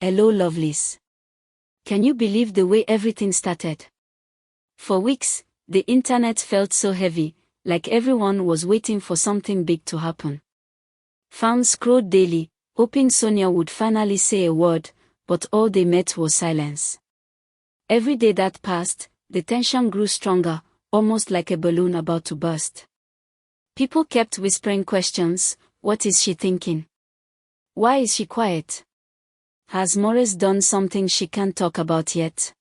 Hello lovelies. Can you believe the way everything started? For weeks, the internet felt so heavy, like everyone was waiting for something big to happen. Fans scrolled daily, hoping Sonia would finally say a word, but all they met was silence. Every day that passed, the tension grew stronger, almost like a balloon about to burst. People kept whispering questions. What is she thinking? Why is she quiet? Has Maurice done something she can't talk about yet?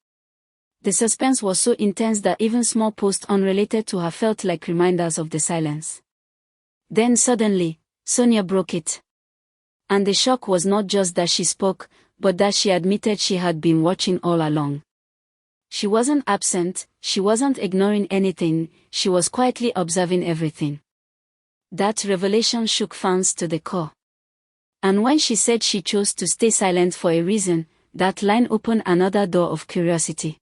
The suspense was so intense that even small posts unrelated to her felt like reminders of the silence. Then suddenly, Sonia broke it. And the shock was not just that she spoke, but that she admitted she had been watching all along. She wasn't absent, she wasn't ignoring anything, she was quietly observing everything. That revelation shook fans to the core. And when she said she chose to stay silent for a reason, that line opened another door of curiosity.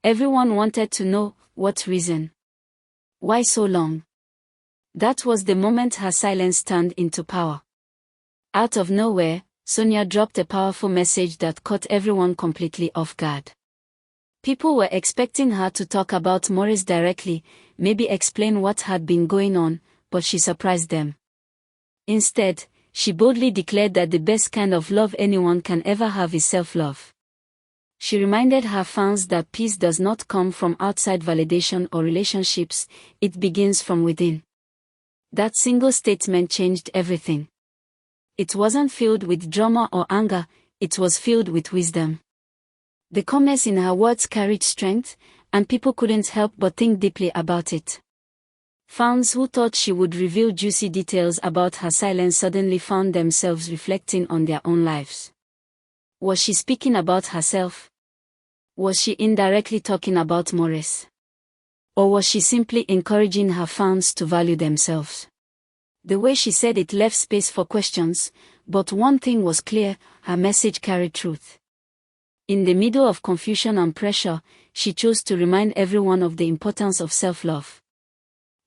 Everyone wanted to know, what reason? Why so long? That was the moment her silence turned into power. Out of nowhere, Sonia dropped a powerful message that caught everyone completely off guard. People were expecting her to talk about Maurice directly, maybe explain what had been going on, but she surprised them. Instead, she boldly declared that the best kind of love anyone can ever have is self-love. She reminded her fans that peace does not come from outside validation or relationships, it begins from within. That single statement changed everything. It wasn't filled with drama or anger, it was filled with wisdom. The calmness in her words carried strength, and people couldn't help but think deeply about it. Fans who thought she would reveal juicy details about her silence suddenly found themselves reflecting on their own lives. Was she speaking about herself? Was she indirectly talking about Maurice? Or was she simply encouraging her fans to value themselves? The way she said it left space for questions, but one thing was clear, her message carried truth. In the middle of confusion and pressure, she chose to remind everyone of the importance of self-love.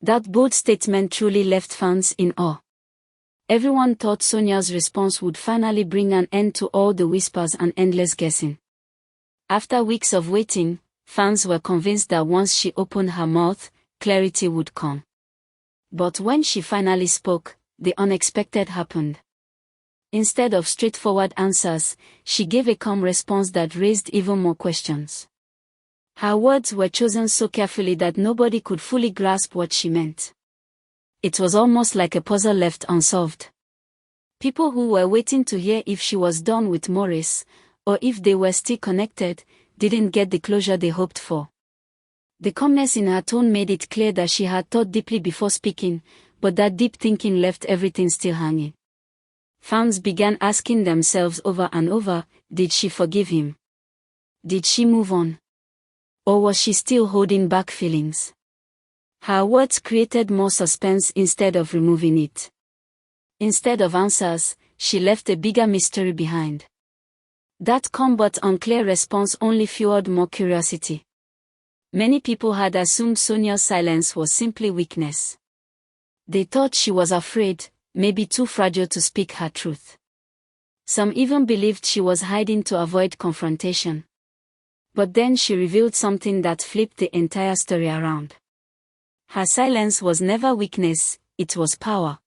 That bold statement truly left fans in awe. Everyone thought Sonia's response would finally bring an end to all the whispers and endless guessing. After weeks of waiting, fans were convinced that once she opened her mouth, clarity would come. But when she finally spoke, the unexpected happened. Instead of straightforward answers, she gave a calm response that raised even more questions. Her words were chosen so carefully that nobody could fully grasp what she meant. It was almost like a puzzle left unsolved. People who were waiting to hear if she was done with Maurice, or if they were still connected, didn't get the closure they hoped for. The calmness in her tone made it clear that she had thought deeply before speaking, but that deep thinking left everything still hanging. Fans began asking themselves over and over, did she forgive him? Did she move on? Or was she still holding back feelings? Her words created more suspense instead of removing it. Instead of answers, she left a bigger mystery behind. That calm but unclear response only fueled more curiosity. Many people had assumed Sonia's silence was simply weakness. They thought she was afraid, maybe too fragile to speak her truth. Some even believed she was hiding to avoid confrontation. But then she revealed something that flipped the entire story around. Her silence was never weakness, it was power.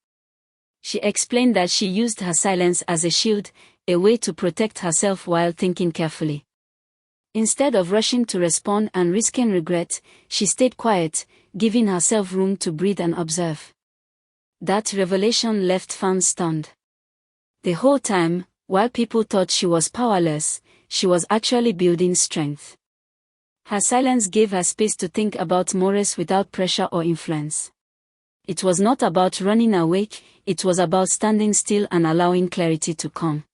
She explained that she used her silence as a shield, a way to protect herself while thinking carefully. Instead of rushing to respond and risking regret, she stayed quiet, giving herself room to breathe and observe. That revelation left fans stunned. The whole time, while people thought she was powerless, she was actually building strength. Her silence gave her space to think about Maurice without pressure or influence. It was not about running away, it was about standing still and allowing clarity to come.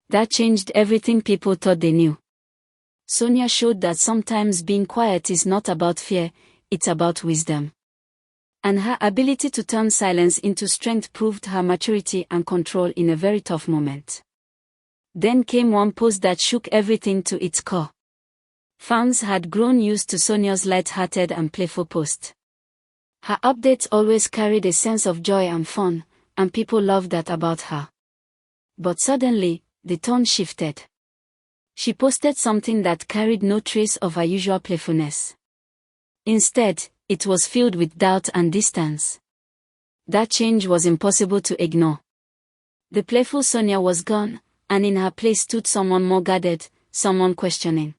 That changed everything people thought they knew. Sonia showed that sometimes being quiet is not about fear, it's about wisdom. And her ability to turn silence into strength proved her maturity and control in a very tough moment. Then came one post that shook everything to its core. Fans had grown used to Sonia's light-hearted and playful posts. Her updates always carried a sense of joy and fun, and people loved that about her. But suddenly, the tone shifted. She posted something that carried no trace of her usual playfulness. Instead, it was filled with doubt and distance. That change was impossible to ignore. The playful Sonia was gone, and in her place stood someone more guarded, someone questioning.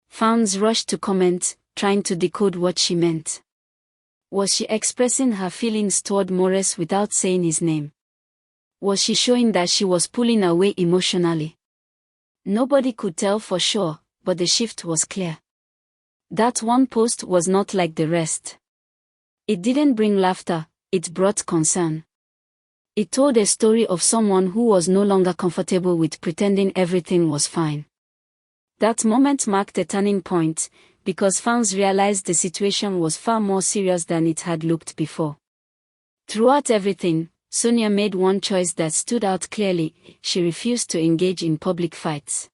Fans rushed to comment, trying to decode what she meant. Was she expressing her feelings toward Maurice without saying his name? Was she showing that she was pulling away emotionally? Nobody could tell for sure, but the shift was clear. That one post was not like the rest. It didn't bring laughter, it brought concern. It told a story of someone who was no longer comfortable with pretending everything was fine. That moment marked a turning point, because fans realized the situation was far more serious than it had looked before. Throughout everything, Sonia made one choice that stood out clearly: she refused to engage in public fights.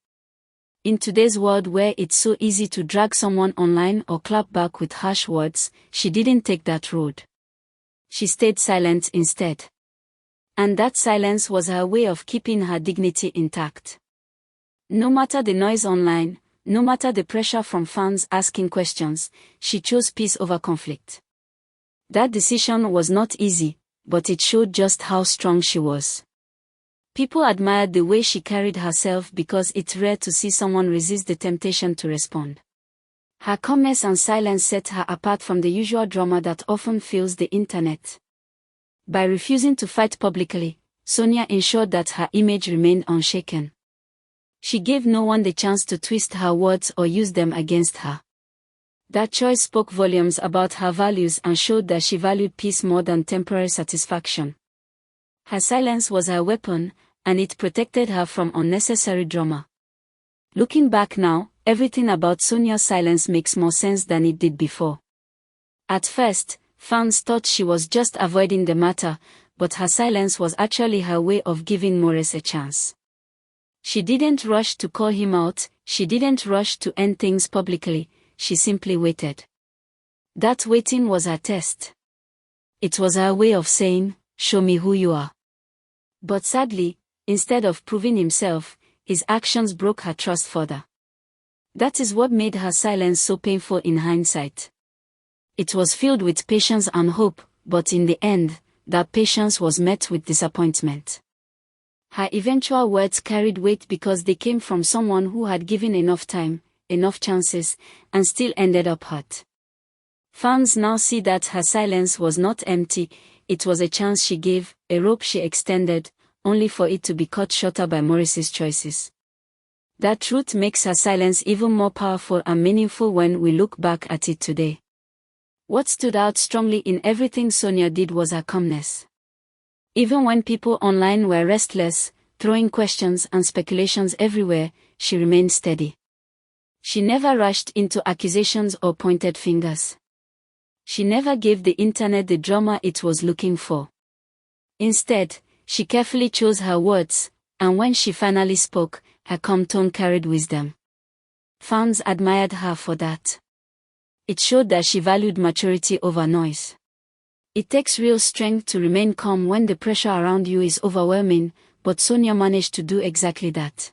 In today's world where it's so easy to drag someone online or clap back with harsh words, she didn't take that road. She stayed silent instead. And that silence was her way of keeping her dignity intact. No matter the noise online, no matter the pressure from fans asking questions, she chose peace over conflict. That decision was not easy, but it showed just how strong she was. People admired the way she carried herself because it's rare to see someone resist the temptation to respond. Her calmness and silence set her apart from the usual drama that often fills the internet. By refusing to fight publicly, Sonia ensured that her image remained unshaken. She gave no one the chance to twist her words or use them against her. That choice spoke volumes about her values and showed that she valued peace more than temporary satisfaction. Her silence was her weapon, and it protected her from unnecessary drama. Looking back now, everything about Sonia's silence makes more sense than it did before. At first, fans thought she was just avoiding the matter, but her silence was actually her way of giving Maurice a chance. She didn't rush to call him out, she didn't rush to end things publicly, she simply waited. That waiting was her test. It was her way of saying, "Show me who you are." But sadly, instead of proving himself, his actions broke her trust further. That is what made her silence so painful in hindsight. It was filled with patience and hope, but in the end, that patience was met with disappointment. Her eventual words carried weight because they came from someone who had given enough time, enough chances, and still ended up hurt. Fans now see that her silence was not empty, it was a chance she gave, a rope she extended, only for it to be cut shorter by Maurice's choices. That truth makes her silence even more powerful and meaningful when we look back at it today. What stood out strongly in everything Sonia did was her calmness. Even when people online were restless, throwing questions and speculations everywhere, she remained steady. She never rushed into accusations or pointed fingers. She never gave the internet the drama it was looking for. Instead, she carefully chose her words, and when she finally spoke, her calm tone carried wisdom. Fans admired her for that. It showed that she valued maturity over noise. It takes real strength to remain calm when the pressure around you is overwhelming, but Sonia managed to do exactly that.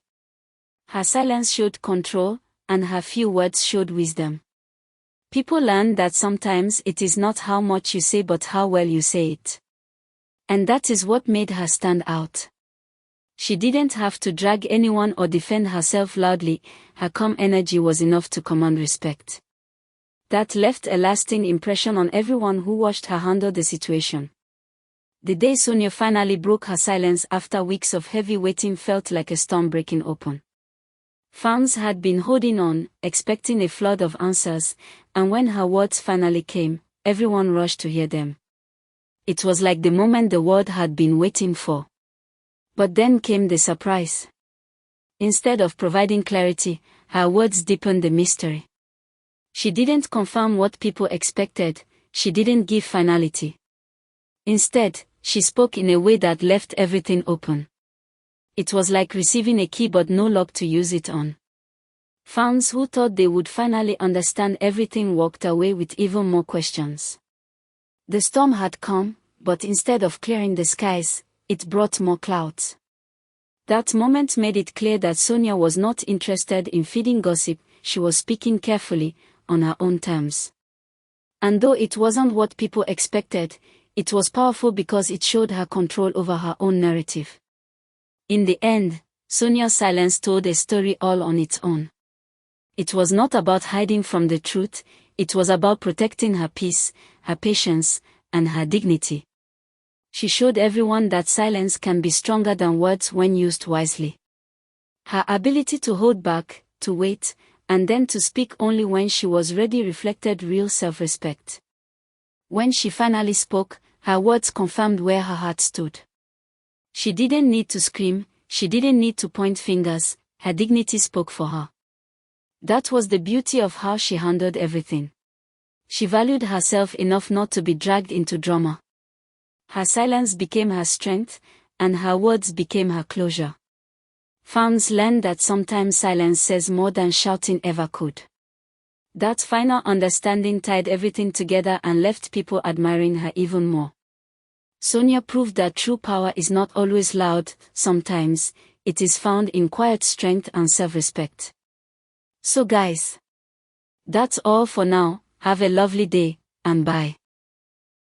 Her silence showed control, and her few words showed wisdom. People learn that sometimes it is not how much you say but how well you say it. And that is what made her stand out. She didn't have to drag anyone or defend herself loudly, her calm energy was enough to command respect. That left a lasting impression on everyone who watched her handle the situation. The day Sonia finally broke her silence after weeks of heavy waiting felt like a storm breaking open. Fans had been holding on, expecting a flood of answers, and when her words finally came, everyone rushed to hear them. It was like the moment the world had been waiting for. But then came the surprise. Instead of providing clarity, her words deepened the mystery. She didn't confirm what people expected, she didn't give finality. Instead, she spoke in a way that left everything open. It was like receiving a key but no lock to use it on. Fans who thought they would finally understand everything walked away with even more questions. The storm had come, but instead of clearing the skies, it brought more clouds. That moment made it clear that Sonia was not interested in feeding gossip, she was speaking carefully, on her own terms. And though it wasn't what people expected, it was powerful because it showed her control over her own narrative. In the end, Sonia's silence told a story all on its own. It was not about hiding from the truth, it was about protecting her peace, her patience, and her dignity. She showed everyone that silence can be stronger than words when used wisely. Her ability to hold back, to wait, and then to speak only when she was ready reflected real self-respect. When she finally spoke, her words confirmed where her heart stood. She didn't need to scream, she didn't need to point fingers, her dignity spoke for her. That was the beauty of how she handled everything. She valued herself enough not to be dragged into drama. Her silence became her strength, and her words became her closure. Fans learned that sometimes silence says more than shouting ever could. That final understanding tied everything together and left people admiring her even more. Sonia proved that true power is not always loud, sometimes, it is found in quiet strength and self-respect. So guys, that's all for now, have a lovely day, and bye.